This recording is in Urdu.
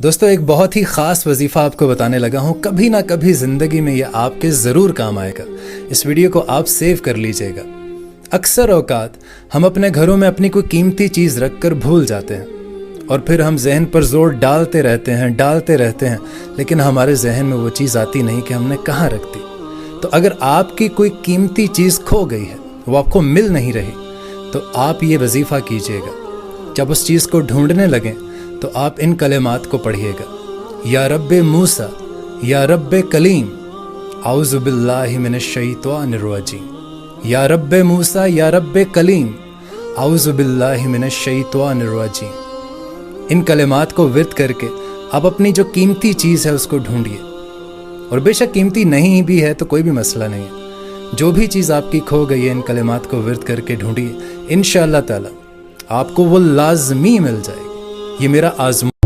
دوستو ایک بہت ہی خاص وظیفہ آپ کو بتانے لگا ہوں، کبھی نہ کبھی زندگی میں یہ آپ کے ضرور کام آئے گا۔ اس ویڈیو کو آپ سیو کر لیجئے گا۔ اکثر اوقات ہم اپنے گھروں میں اپنی کوئی قیمتی چیز رکھ کر بھول جاتے ہیں اور پھر ہم ذہن پر زور ڈالتے رہتے ہیں لیکن ہمارے ذہن میں وہ چیز آتی نہیں کہ ہم نے کہاں رکھ دی۔ تو اگر آپ کی کوئی قیمتی چیز کھو گئی ہے، وہ آپ کو مل نہیں رہی، تو آپ یہ وظیفہ کیجئے گا۔ جب اس چیز کو ڈھونڈنے لگیں تو آپ ان کلمات کو پڑھیے گا: یا رب موسیٰ، یا رب کلیم، اعوذ باللہ من الشیطان الرجیم۔ یا رب موسیٰ، یا رب کلیم، اعوذ باللہ من الشیطان الرجیم۔ ان کلمات کو ورد کر کے آپ اپنی جو قیمتی چیز ہے اس کو ڈھونڈیے، اور بے شک قیمتی نہیں بھی ہے تو کوئی بھی مسئلہ نہیں ہے۔ جو بھی چیز آپ کی کھو گئی ہے، ان کلمات کو ورد کر کے ڈھونڈیے، انشاءاللہ تعالی آپ کو وہ لازمی مل جائے گی۔ یہ میرا آزمائش